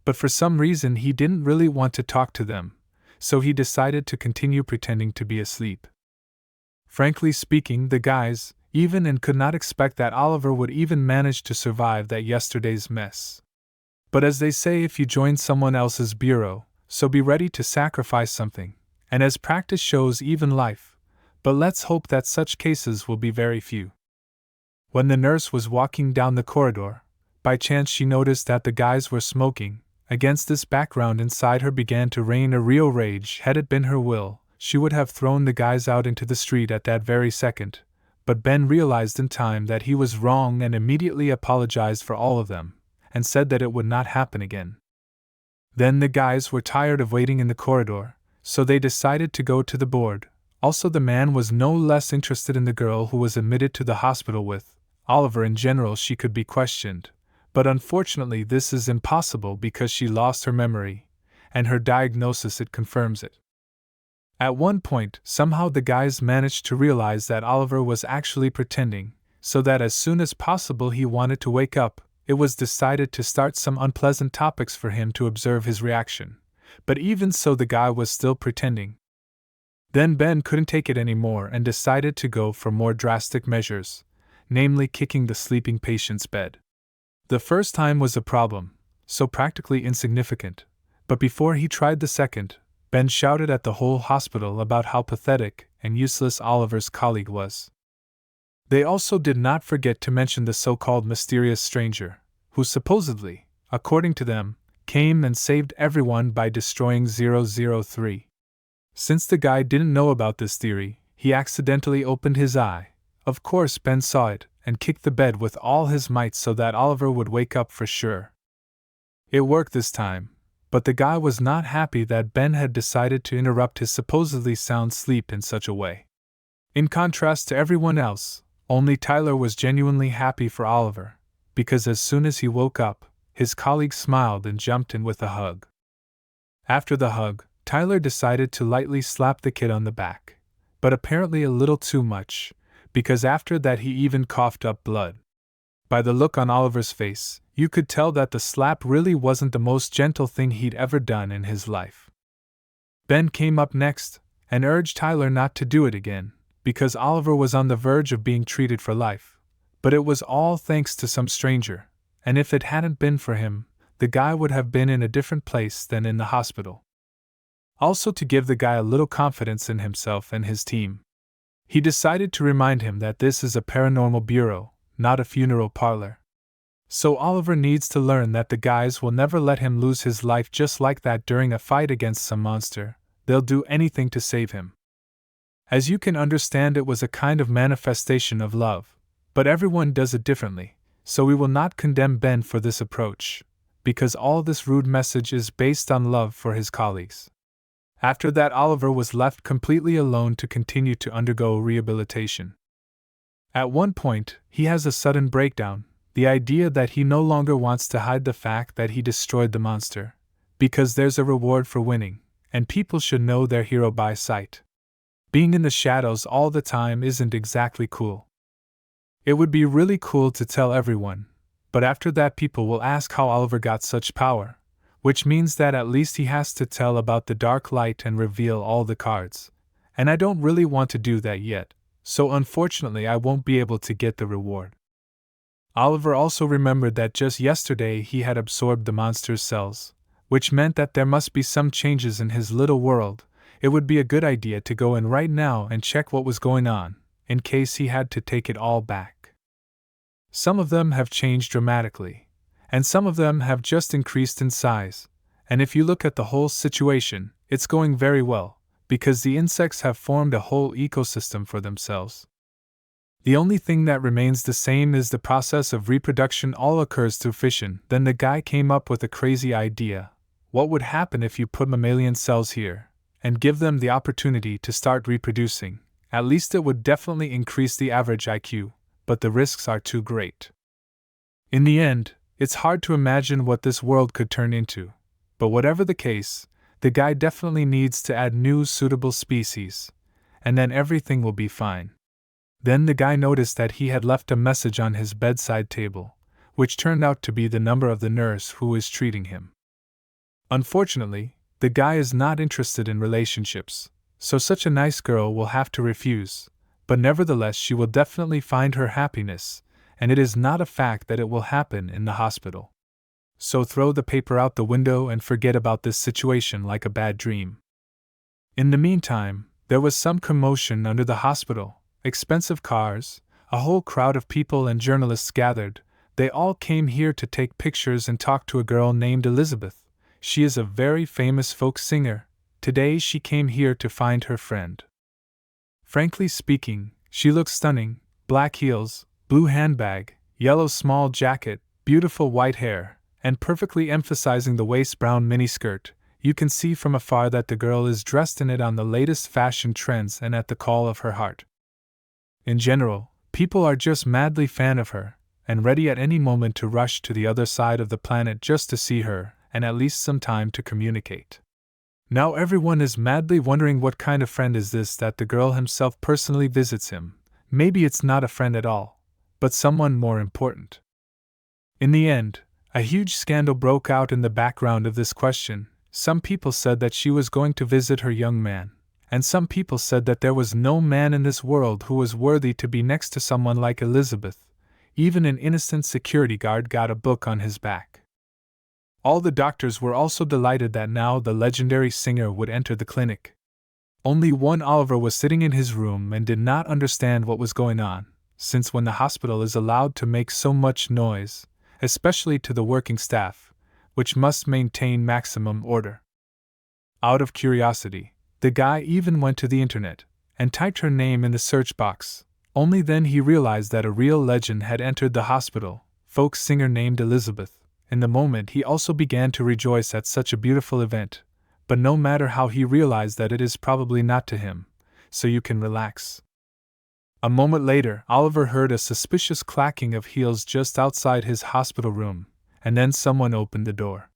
but for some reason he didn't really want to talk to them, so he decided to continue pretending to be asleep. Frankly speaking, the guys even and could not expect that Oliver would even manage to survive that yesterday's mess. But as they say, if you join someone else's bureau, so be ready to sacrifice something, and as practice shows, even life. But let's hope that such cases will be very few. When the nurse was walking down the corridor, by chance she noticed that the guys were smoking. Against this background inside her began to reign a real rage. Had it been her will, she would have thrown the guys out into the street at that very second, but Ben realized in time that he was wrong and immediately apologized for all of them, and said that it would not happen again. Then the guys were tired of waiting in the corridor, so they decided to go to the board. Also, the man was no less interested in the girl who was admitted to the hospital with Oliver. In general, she could be questioned, but unfortunately this is impossible because she lost her memory, and her diagnosis it confirms it. At one point, somehow the guys managed to realize that Oliver was actually pretending, so that as soon as possible he wanted to wake up. It was decided to start some unpleasant topics for him to observe his reaction, but even so the guy was still pretending. Then Ben couldn't take it anymore and decided to go for more drastic measures, namely kicking the sleeping patient's bed. The first time was a problem, so practically insignificant, but before he tried the second, Ben shouted at the whole hospital about how pathetic and useless Oliver's colleague was. They also did not forget to mention the so-called mysterious stranger, who supposedly, according to them, came and saved everyone by destroying 003. Since the guy didn't know about this theory, he accidentally opened his eye. Of course, Ben saw it and kicked the bed with all his might so that Oliver would wake up for sure. It worked this time, but the guy was not happy that Ben had decided to interrupt his supposedly sound sleep in such a way. In contrast to everyone else, only Tyler was genuinely happy for Oliver, because as soon as he woke up, his colleague smiled and jumped in with a hug. After the hug, Tyler decided to lightly slap the kid on the back, but apparently a little too much, because after that he even coughed up blood. By the look on Oliver's face, you could tell that the slap really wasn't the most gentle thing he'd ever done in his life. Ben came up next and urged Tyler not to do it again, because Oliver was on the verge of being treated for life, but it was all thanks to some stranger, and if it hadn't been for him, the guy would have been in a different place than in the hospital. Also, to give the guy a little confidence in himself and his team, he decided to remind him that this is a paranormal bureau, not a funeral parlor. So Oliver needs to learn that the guys will never let him lose his life just like that during a fight against some monster. They'll do anything to save him. As you can understand, it was a kind of manifestation of love, but everyone does it differently, so we will not condemn Ben for this approach, because all this rude message is based on love for his colleagues. After that, Oliver was left completely alone to continue to undergo rehabilitation. At one point, he has a sudden breakdown, the idea that he no longer wants to hide the fact that he destroyed the monster, because there's a reward for winning, and people should know their hero by sight. Being in the shadows all the time isn't exactly cool. It would be really cool to tell everyone, but after that people will ask how Oliver got such power, which means that at least he has to tell about the dark light and reveal all the cards, and I don't really want to do that yet, so unfortunately I won't be able to get the reward. Oliver also remembered that just yesterday he had absorbed the monster's cells, which meant that there must be some changes in his little world. It would be a good idea to go in right now and check what was going on, in case he had to take it all back. Some of them have changed dramatically, and some of them have just increased in size, and if you look at the whole situation, it's going very well, because the insects have formed a whole ecosystem for themselves. The only thing that remains the same is the process of reproduction. All occurs through fission. Then the guy came up with a crazy idea. What would happen if you put mammalian cells here, and give them the opportunity to start reproducing? At least it would definitely increase the average IQ, but the risks are too great. In the end, it's hard to imagine what this world could turn into, but whatever the case, the guy definitely needs to add new suitable species, and then everything will be fine. Then the guy noticed that he had left a message on his bedside table, which turned out to be the number of the nurse who is treating him. Unfortunately, the guy is not interested in relationships, so such a nice girl will have to refuse, but nevertheless she will definitely find her happiness, and it is not a fact that it will happen in the hospital. So throw the paper out the window and forget about this situation like a bad dream. In the meantime, there was some commotion under the hospital. Expensive cars, a whole crowd of people and journalists gathered. They all came here to take pictures and talk to a girl named Elizabeth. She is a very famous folk singer. Today she came here to find her friend. Frankly speaking, she looks stunning, black heels, blue handbag, yellow small jacket, beautiful white hair, and perfectly emphasizing the waist-brown miniskirt, you can see from afar that the girl is dressed in it on the latest fashion trends and at the call of her heart. In general, people are just madly fan of her, and ready at any moment to rush to the other side of the planet just to see her, and at least some time to communicate. Now everyone is madly wondering what kind of friend is this that the girl himself personally visits him. Maybe it's not a friend at all, but someone more important. In the end, a huge scandal broke out in the background of this question. Some people said that she was going to visit her young man, and some people said that there was no man in this world who was worthy to be next to someone like Elizabeth. Even an innocent security guard got a book on his back. All the doctors were also delighted that now the legendary singer would enter the clinic. Only one Oliver was sitting in his room and did not understand what was going on, since when the hospital is allowed to make so much noise, especially to the working staff, which must maintain maximum order. Out of curiosity, the guy even went to the internet and typed her name in the search box. Only then he realized that a real legend had entered the hospital, folk singer named Elizabeth. In the moment he also began to rejoice at such a beautiful event, but no matter how he realized that it is probably not to him, so you can relax. A moment later, Oliver heard a suspicious clacking of heels just outside his hospital room, and then someone opened the door.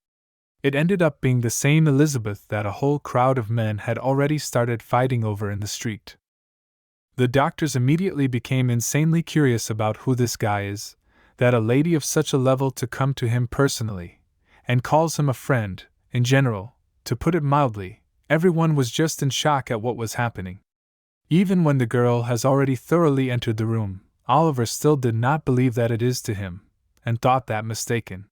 It ended up being the same Elizabeth that a whole crowd of men had already started fighting over in the street. The doctors immediately became insanely curious about who this guy is, that a lady of such a level to come to him personally, and calls him a friend. In general, to put it mildly, everyone was just in shock at what was happening. Even when the girl has already thoroughly entered the room, Oliver still did not believe that it is to him, and thought that mistaken.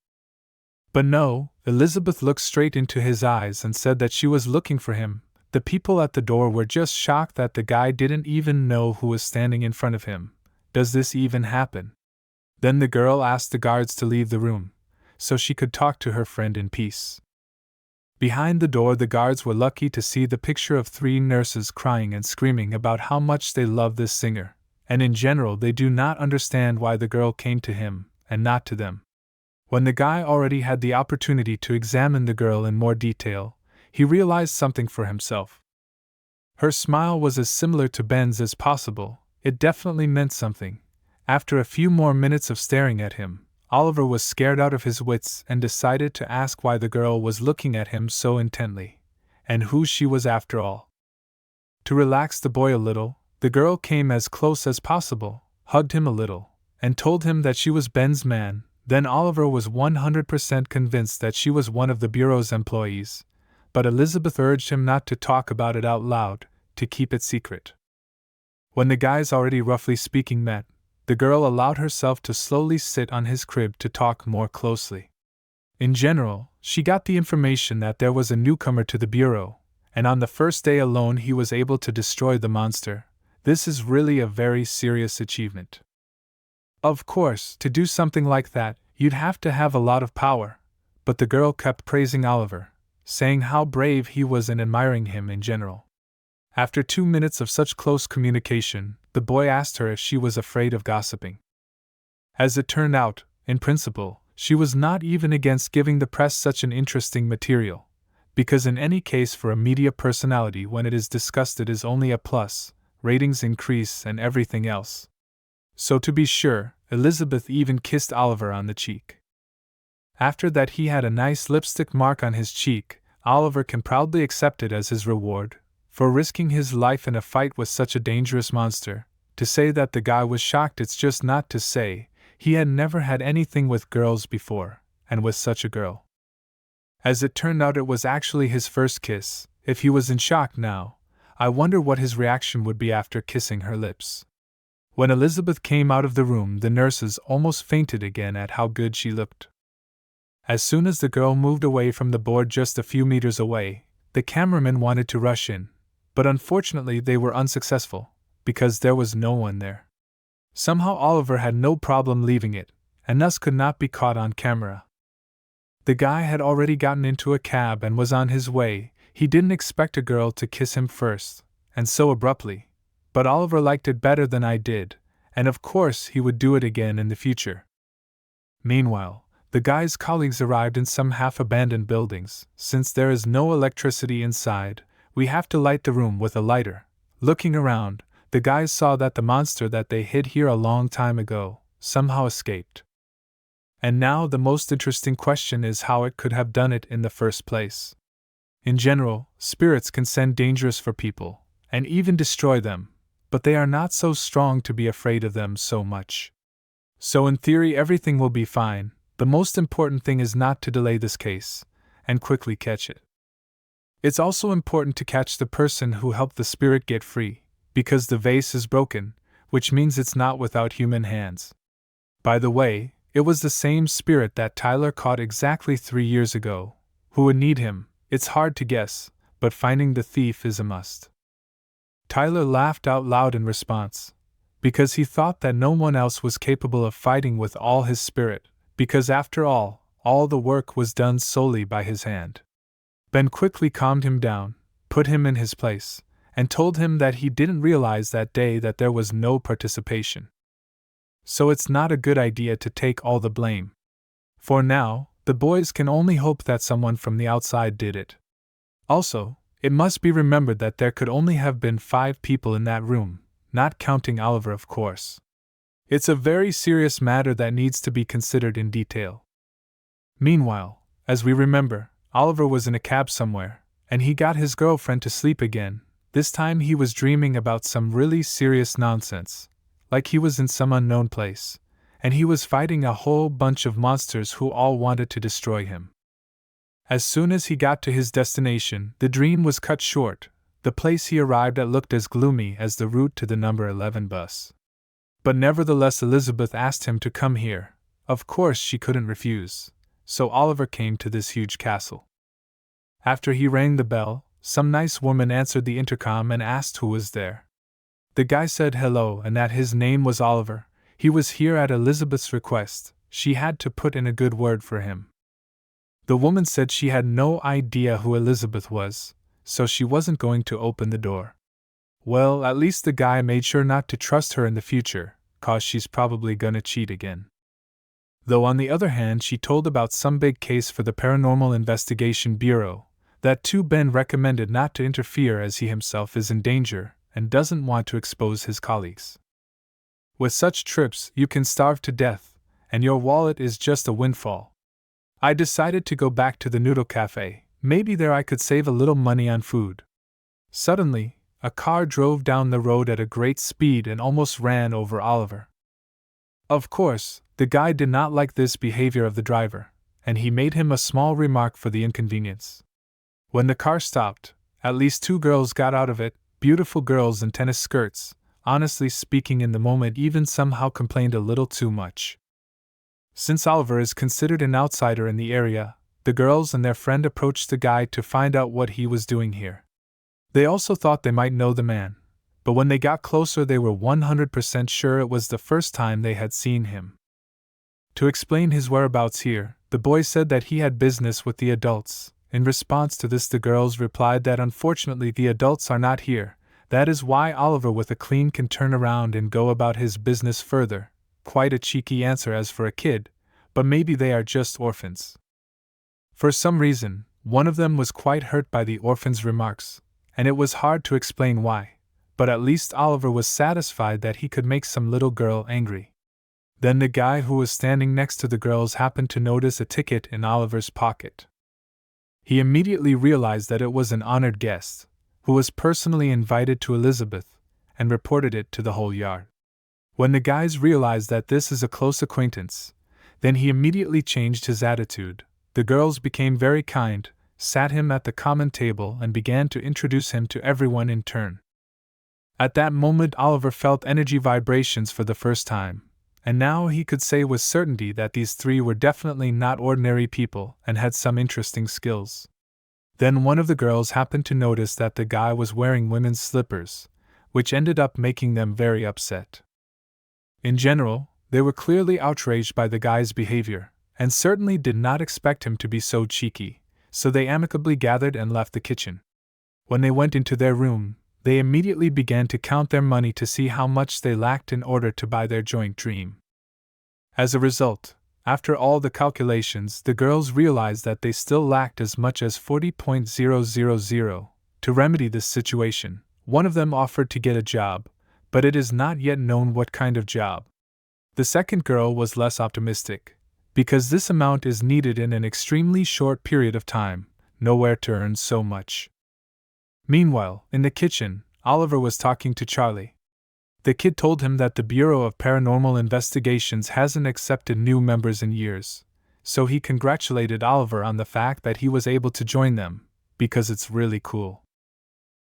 But no, Elizabeth looked straight into his eyes and said that she was looking for him. The people at the door were just shocked that the guy didn't even know who was standing in front of him. Does this even happen? Then the girl asked the guards to leave the room, so she could talk to her friend in peace. Behind the door, the guards were lucky to see the picture of 3 nurses crying and screaming about how much they love this singer, and in general they do not understand why the girl came to him, and not to them. When the guy already had the opportunity to examine the girl in more detail, he realized something for himself. Her smile was as similar to Ben's as possible. It definitely meant something. After a few more minutes of staring at him, Oliver was scared out of his wits and decided to ask why the girl was looking at him so intently, and who she was after all. To relax the boy a little, the girl came as close as possible, hugged him a little, and told him that she was Ben's man. Then Oliver was 100% convinced that she was one of the bureau's employees, but Elizabeth urged him not to talk about it out loud, to keep it secret. When the guys already roughly speaking met, the girl allowed herself to slowly sit on his crib to talk more closely. In general, she got the information that there was a newcomer to the bureau, and on the first day alone he was able to destroy the monster. This is really a very serious achievement. Of course, to do something like that, you'd have to have a lot of power, but the girl kept praising Oliver, saying how brave he was and admiring him in general. After 2 minutes of such close communication, the boy asked her if she was afraid of gossiping. As it turned out, in principle, she was not even against giving the press such an interesting material, because in any case for a media personality when it is discussed it is only a plus, ratings increase and everything else. So to be sure, Elizabeth even kissed Oliver on the cheek. After that he had a nice lipstick mark on his cheek. Oliver can proudly accept it as his reward for risking his life in a fight with such a dangerous monster. To say that the guy was shocked, it's just not to say. He had never had anything with girls before, and with such a girl. As it turned out, it was actually his first kiss. If he was in shock now, I wonder what his reaction would be after kissing her lips. When Elizabeth came out of the room, the nurses almost fainted again at how good she looked. As soon as the girl moved away from the board just a few meters away, the cameramen wanted to rush in, but unfortunately they were unsuccessful, because there was no one there. Somehow Oliver had no problem leaving it, and thus could not be caught on camera. The guy had already gotten into a cab and was on his way. He didn't expect a girl to kiss him first, and so abruptly, but Oliver liked it better than I did, and of course he would do it again in the future. Meanwhile, the guy's colleagues arrived in some half-abandoned buildings. Since there is no electricity inside, we have to light the room with a lighter. Looking around, the guys saw that the monster that they hid here a long time ago somehow escaped. And now the most interesting question is how it could have done it in the first place. In general, spirits can send dangers for people, and even destroy them, but they are not so strong to be afraid of them so much. So in theory everything will be fine. The most important thing is not to delay this case, and quickly catch it. It's also important to catch the person who helped the spirit get free, because the vase is broken, which means it's not without human hands. By the way, it was the same spirit that Tyler caught exactly 3 years ago. Who would need him? It's hard to guess, but finding the thief is a must. Tyler laughed out loud in response, because he thought that no one else was capable of fighting with all his spirit. Because after all the work was done solely by his hand. Ben quickly calmed him down, put him in his place, and told him that he didn't realize that day that there was no participation. So it's not a good idea to take all the blame. For now, the boys can only hope that someone from the outside did it. Also, it must be remembered that there could only have been 5 people in that room, not counting Oliver, of course. It's a very serious matter that needs to be considered in detail. Meanwhile, as we remember, Oliver was in a cab somewhere, and he got his girlfriend to sleep again. This time he was dreaming about some really serious nonsense, like he was in some unknown place, and he was fighting a whole bunch of monsters who all wanted to destroy him. As soon as he got to his destination, the dream was cut short. The place he arrived at looked as gloomy as the route to the number 11 bus. But nevertheless Elizabeth asked him to come here. Of course she couldn't refuse, so Oliver came to this huge castle. After he rang the bell, some nice woman answered the intercom and asked who was there. The guy said hello and that his name was Oliver. He was here at Elizabeth's request. She had to put in a good word for him. The woman said she had no idea who Elizabeth was, so she wasn't going to open the door. Well, at least the guy made sure not to trust her in the future, 'cause she's probably gonna cheat again. Though on the other hand she told about some big case for the Paranormal Investigation Bureau, that too Ben recommended not to interfere as he himself is in danger and doesn't want to expose his colleagues. With such trips you can starve to death, and your wallet is just a windfall. I decided to go back to the noodle cafe. Maybe there I could save a little money on food. Suddenly, a car drove down the road at a great speed and almost ran over Oliver. Of course, the guy did not like this behavior of the driver, and he made him a small remark for the inconvenience. When the car stopped, at least 2 girls got out of it, beautiful girls in tennis skirts. Honestly speaking, in the moment even somehow complained a little too much. Since Oliver is considered an outsider in the area, the girls and their friend approached the guy to find out what he was doing here. They also thought they might know the man, but when they got closer they were 100% sure it was the first time they had seen him. To explain his whereabouts here, the boy said that he had business with the adults. In response to this the girls replied that unfortunately the adults are not here. That is why Oliver with a clean can turn around and go about his business further. Quite a cheeky answer as for a kid, but maybe they are just orphans. For some reason, one of them was quite hurt by the orphan's remarks, and it was hard to explain why, but at least Oliver was satisfied that he could make some little girl angry. Then the guy who was standing next to the girls happened to notice a ticket in Oliver's pocket. He immediately realized that it was an honored guest, who was personally invited to Elizabeth, and reported it to the whole yard. When the guys realized that this is a close acquaintance, then he immediately changed his attitude. The girls became very kind, sat him at the common table and began to introduce him to everyone in turn. At that moment Oliver felt energy vibrations for the first time, and now he could say with certainty that these 3 were definitely not ordinary people and had some interesting skills. Then one of the girls happened to notice that the guy was wearing women's slippers, which ended up making them very upset. In general, they were clearly outraged by the guy's behavior, and certainly did not expect him to be so cheeky, so they amicably gathered and left the kitchen. When they went into their room, They immediately began to count their money to see how much they lacked in order to buy their joint dream. As a result, after all the calculations, the girls realized that they still lacked as much as 40,000. To remedy this situation, one of them offered to get a job, but it is not yet known what kind of job. The second girl was less optimistic, because this amount is needed in an extremely short period of time, nowhere to earn so much. Meanwhile, in the kitchen, Oliver was talking to Charlie. The kid told him that the Bureau of Paranormal Investigations hasn't accepted new members in years, so he congratulated Oliver on the fact that he was able to join them, because it's really cool.